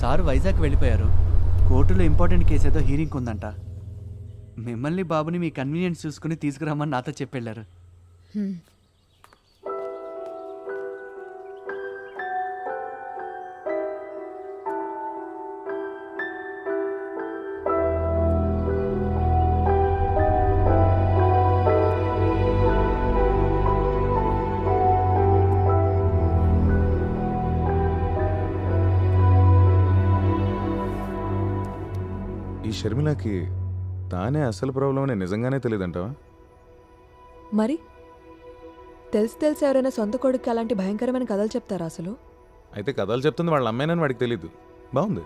Sir Vizag వెళ్ళిపోయారు. కోర్టులో important case ఏదో హీరింగ్ ఉందంట. మిమ్మల్ని బాబుని మీ కన్వీనియన్స్ చూసుకుని తీసుకురామని నాతో చెప్పెళ్ళారు. ఈ షర్మిలకి తానే అసలు ప్రాబ్లం అని నిజంగానే తెలియదంటావా? మరి తెలిసి ఎవరైనా సొంత కొడుకు అలాంటి భయంకరమైన కథలు చెప్తారా అసలు? అయితే కథలు చెప్తుంది వాళ్ళ అమ్మాయినని వాడికి తెలీదు. బాగుంది.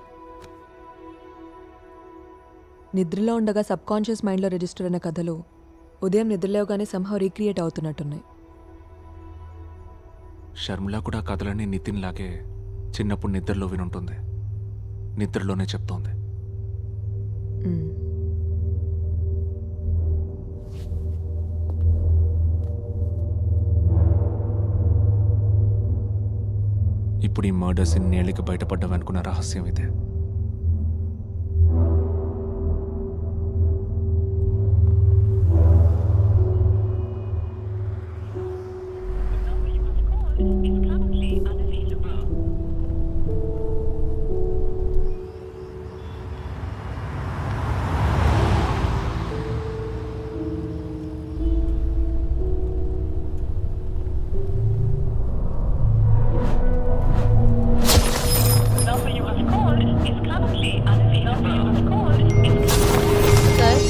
నిద్రలో ఉండగా సబ్ కాన్షియస్ మైండ్లో రిజిస్టర్ అయిన కథలు ఉదయం నిద్రలేవగానే సంహవ్ రీక్రియేట్ అవుతున్నట్టున్నాయి. షర్మిల కూడా కథలన్నీ నితిన్ లాగే చిన్నప్పుడు నిద్రలో వినుంటుంది. నిద్రలోనే చెప్తోంది. మ్మ్. ఇప్పుడు ఈ మర్డర్స్ ఇన్నేళ్ళకి బయటపడ్డావనుకున్న రహస్యం ఇదే. సార్,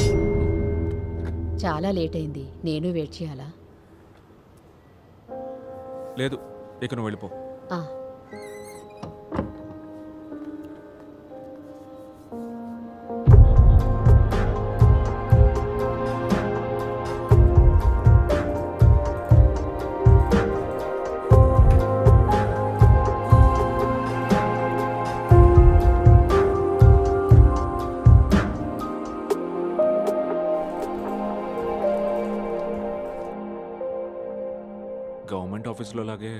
చాలా లేట్ అయింది. నేను వెయిట్ చేయాలా? లేదు, ఇక నువ్వు వెళ్ళిపో. ఆ, గవర్నమెంట్ ఆఫీస్లో లాగే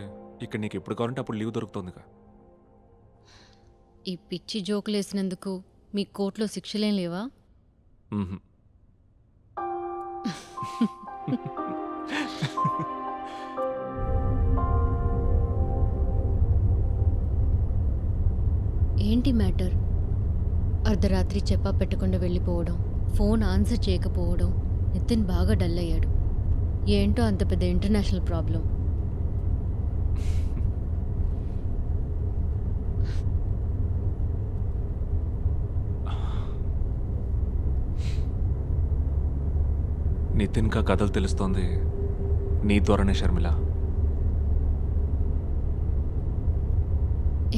ఇక్కడ నీకు ఎప్పుడు కావాలంటే అప్పుడు లీవ్ దొరుకుతుందిగా. ఈ పిచ్చి జోకులు వేసినందుకు మీ కోర్టులో శిక్షలేం లేవా? మ్మ్హ. ఏంటి మ్యాటర్? అర్ధరాత్రి చెప్పా పెట్టకుండా వెళ్ళిపోవడం, ఫోన్ ఆన్సర్ చేయకపోవడం. నితిన్ బాగా డల్ అయ్యాడు. ఏంటో అంత పెద్ద ఇంటర్నేషనల్ ప్రాబ్లం. నితిన్కా కథలు తెలుస్తోంది నీ ద్వారానే షర్మిల.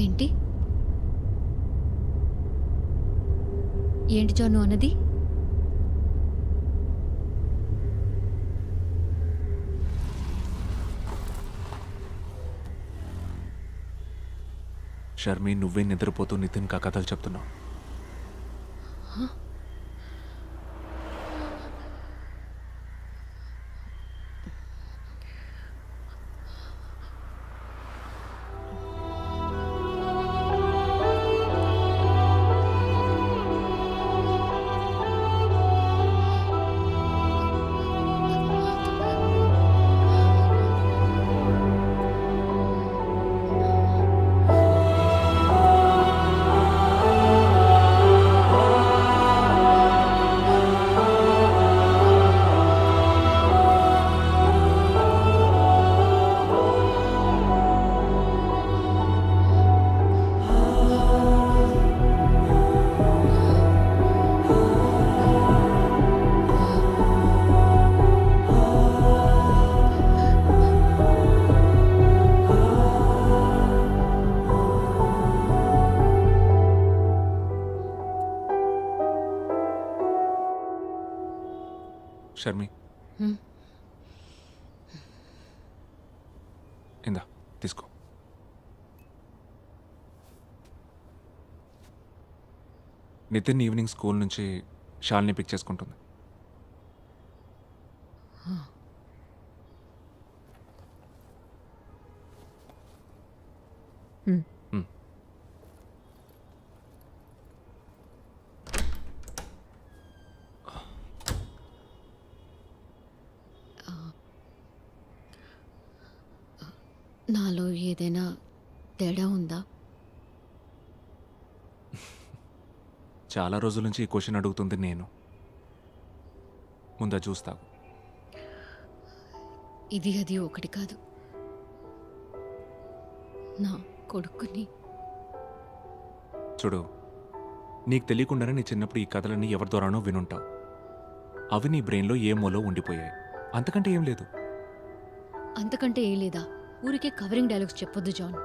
ఏంటి ఏంటి జాను అన్నది? షర్మి, నువ్వే నిద్రపోతూ నితిన్కా కథలు చెప్తున్నావు. షర్మి, ఇందా తీసుకో. నితిన్ ఈవినింగ్ స్కూల్ నుంచి షాల్ని పిక్ చేసుకుంటుంది. నాలో ఏదైనా తేడా ఉందా? చాలా రోజుల నుంచి ఈ క్వశ్చన్ అడుగుతుంది నేను. ముందా చూస్తావు. ఇది అది ఒకటి కాదు. నా కొడుకుని చూడు, నీకు తెలియకుండానే నీ చిన్నప్పుడు ఈ కథలన్నీ ఎవరి ద్వారానో వినుంటావు. అవి నీ బ్రెయిన్లో ఏ మూలో ఉండిపోయాయి. అంతకంటే ఏం లేదు. అంతకంటే ఏ లేదా? ఊరికే కవరింగ్ డైలాగ్స్ చెప్పొద్దు John.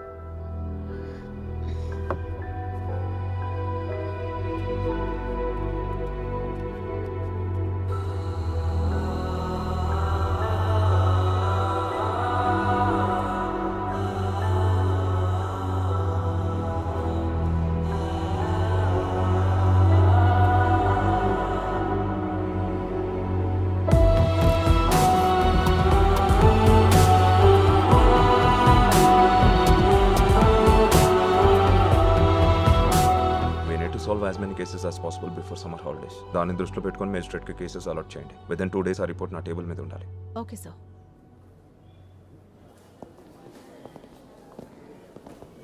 We need to solve as many cases as possible before summer holidays. దాన్ని దృష్టిలో పెట్టుకొని మేజిస్ట్రేట్కి కేసెస్ అలాట్ చేయండి. విదిన్ 2 days ఆ రిపోర్ట్ నా టేబుల్ మీద ఉండాలి. Okay sir.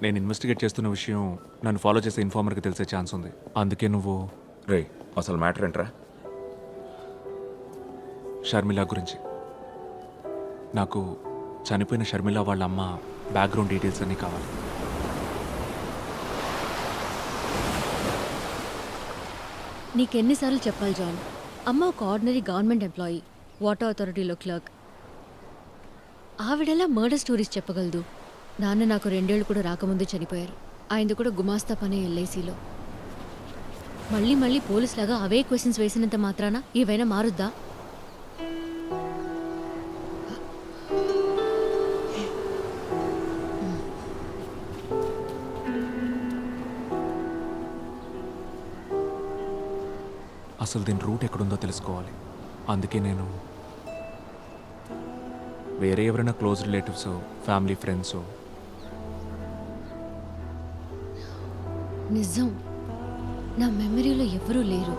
నేను ఇన్వెస్టిగేట్ చేస్తున్న విషయం నన్ను ఫాలో చేసే ఇన్ఫార్మర్కి తెలిసే ఛాన్స్ ఉంది. అందుకే నువ్వు రే, అసలు మ్యాటర్ ఏంట్రా? షర్మిల గురించి. నాకు చనిపోయిన షర్మిల వాళ్ళ అమ్మ బ్యాక్గ్రౌండ్ డీటెయిల్స్ అన్నీ కావాలి. నీకెన్నిసార్లు చెప్పాలి జాన్? అమ్మ ఒక ఆర్డినరీ గవర్నమెంట్ ఎంప్లాయీ, వాటర్ అథారిటీలో క్లర్క్. ఆవిడెలా మర్డర్ స్టోరీస్ చెప్పగలదు? నాన్న నాకు 2 ఏళ్ళు కూడా రాకముందే చనిపోయారు. ఆయనది కూడా గుమాస్తా పనే ఎల్ఐసిలో. మళ్ళీ మళ్ళీ పోలీసులాగా అవే క్వశ్చన్స్ వేసినంత మాత్రాన ఏవైనా మారుద్దా? అసలు దీని రూట్ ఎక్కడుందో తెలుసుకోవాలి. అందుకే నేను వేరే ఎవరైనా క్లోజ్ రిలేటివ్స్, ఫ్యామిలీ ఫ్రెండ్స్. నిజం, నా మెమరీలో ఎవరూ లేరు.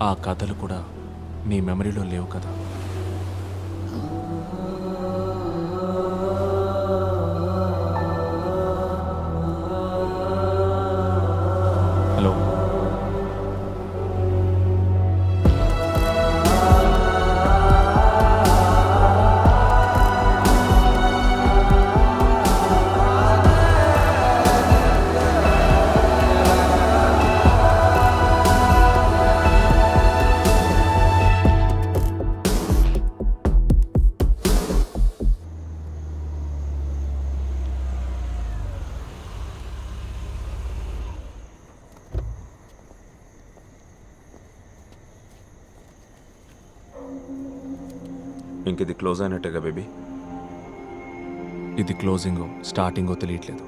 ఆ కథలు కూడా నీ మెమరీలో లేవు కదా. హలో, ఇంక ఇది క్లోజ్ అయినట్టేగా బేబీ? ఇది క్లోజింగో స్టార్టింగో తెలియట్లేదు.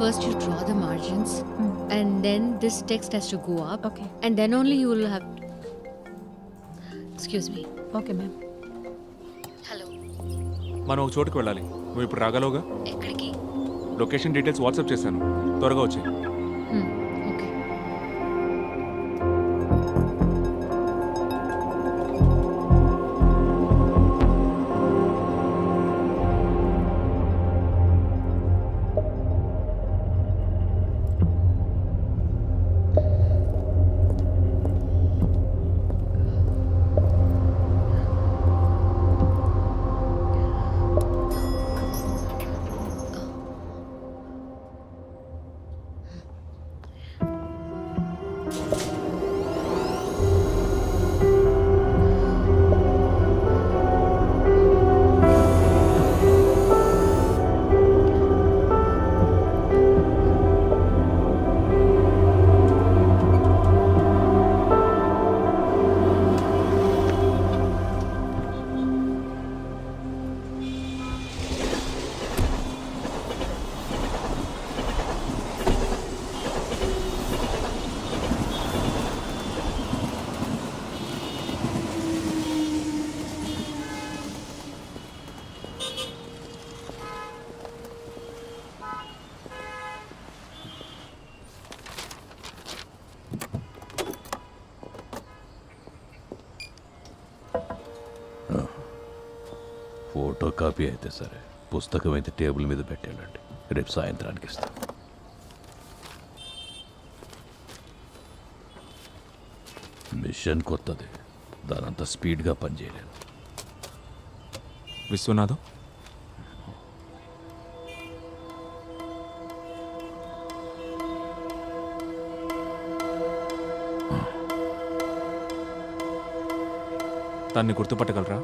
First you draw the margins and then this text has to go up. Okay. And then only you will have... Excuse me. Okay ma'am. Hello. మనం ఒక చోటుకు వెళ్ళాలి. నువ్వు ఇప్పుడు రాగలవుగా? ఎక్కడికి? లొకేషన్ డీటెయిల్స్ వాట్సాప్ చేశాను. త్వరగా వచ్చాయి. ఓకే. ఫోటో కాపీ అయితే సరే, పుస్తకం అయితే టేబుల్ మీద పెట్టేళ్ళండి. రేపు సాయంత్రానికి ఇస్తాం. మిషన్ కొత్తది, దానంత స్పీడ్గా పనిచేయలేదు. విశ్వనాథం, దాన్ని గుర్తుపట్టగలరా?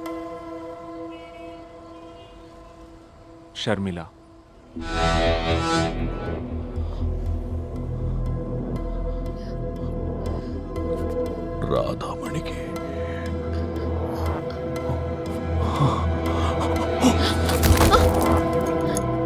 షర్మిల. రాధామణికి